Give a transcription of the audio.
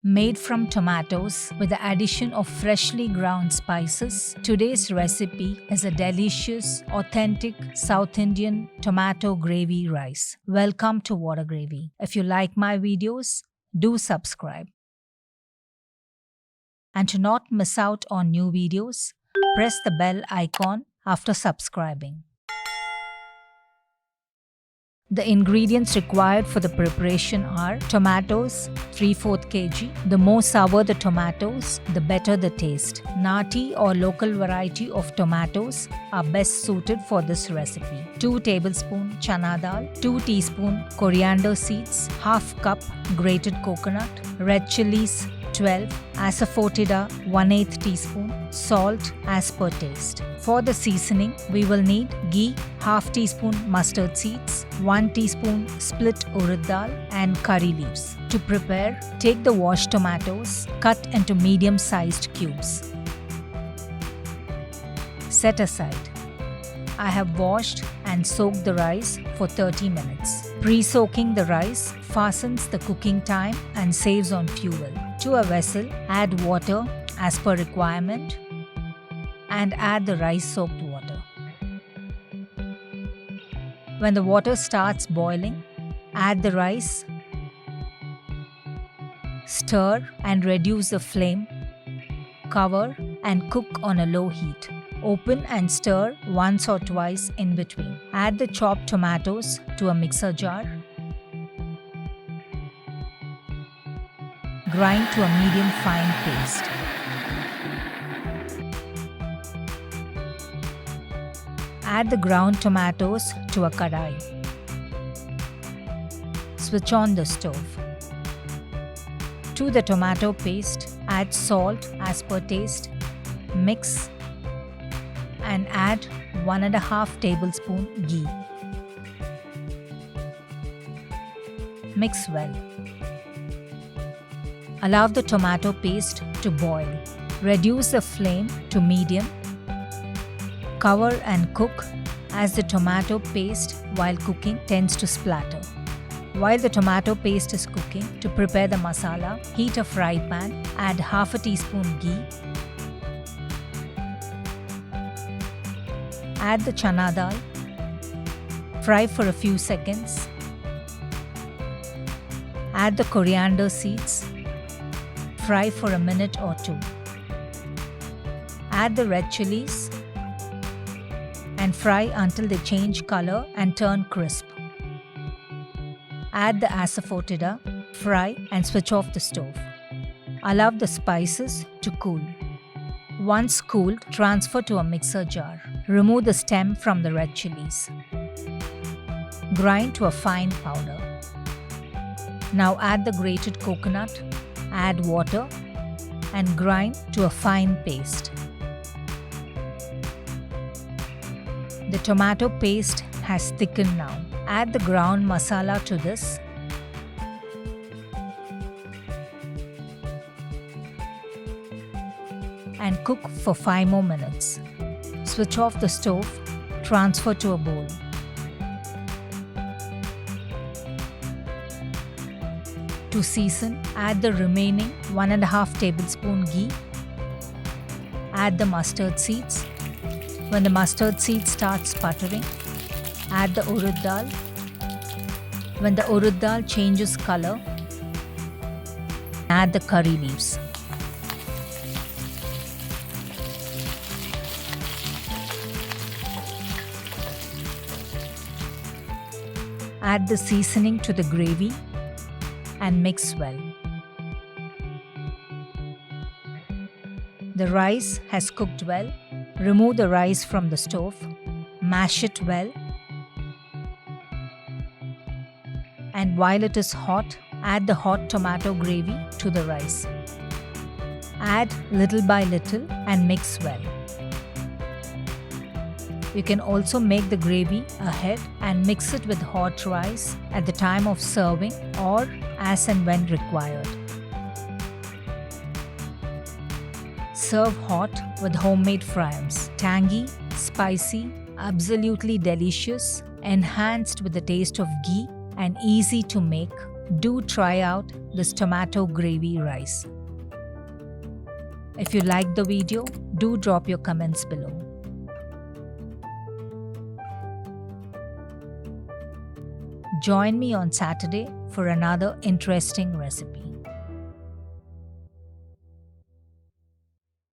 Made from tomatoes with the addition of freshly ground spices, today's recipe is a delicious, authentic South Indian tomato gravy rice. Welcome to Whada Gravy. If you like my videos, do subscribe. And to not miss out on new videos, press the bell icon after subscribing. The ingredients required for the preparation are tomatoes 3/4 kg. The more sour the tomatoes, the better the taste. Nati or local variety of tomatoes are best suited for this recipe. 2 tablespoon chana dal, 2 teaspoon coriander seeds, half cup grated coconut, red chilies 12, asafoetida 1/8 teaspoon, salt as per taste. For the seasoning, we will need ghee, half teaspoon mustard seeds, 1 teaspoon split urad dal and curry leaves. To prepare, take the washed tomatoes, cut into medium-sized cubes. Set aside. I have washed and soaked the rice for 30 minutes. Pre-soaking the rice fastens the cooking time and saves on fuel. To a vessel, add water as per requirement and add the rice-soaked water. When the water starts boiling, add the rice, stir and reduce the flame, cover and cook on a low heat. Open and stir once or twice in between. Add the chopped tomatoes to a mixer jar. Grind to a medium fine paste. Add the ground tomatoes to a kadai. Switch on the stove. To the tomato paste, add salt as per taste. Mix and add 1.5 tablespoon ghee. Mix well. Allow the tomato paste to boil. Reduce the flame to medium. Cover and cook as the tomato paste while cooking tends to splatter. While the tomato paste is cooking, to prepare the masala, heat a fry pan, add half a teaspoon ghee. Add the chana dal. Fry for a few seconds. Add the coriander seeds. Fry for a minute or two. Add the red chilies and fry until they change color and turn crisp. Add the asafoetida, fry and switch off the stove. Allow the spices to cool. Once cooled, transfer to a mixer jar. Remove the stem from the red chilies. Grind to a fine powder. Now add the grated coconut, add water and grind to a fine paste. The tomato paste has thickened now. Add the ground masala to this. And cook for 5 more minutes. Switch off the stove, transfer to a bowl. To season, add the remaining 1.5 tablespoon ghee. Add the mustard seeds. When the mustard seeds start sputtering, add the urad dal. When the urad dal changes color, add the curry leaves. Add the seasoning to the gravy and mix well. The rice has cooked well. Remove the rice from the stove. Mash it well. And while it is hot, add the hot tomato gravy to the rice. Add little by little and mix well. You can also make the gravy ahead and mix it with hot rice at the time of serving or as and when required. Serve hot with homemade fryams. Tangy, spicy, absolutely delicious, enhanced with the taste of ghee and easy to make, do try out this tomato gravy rice. If you liked the video, do drop your comments below. Join me on Saturday for another interesting recipe.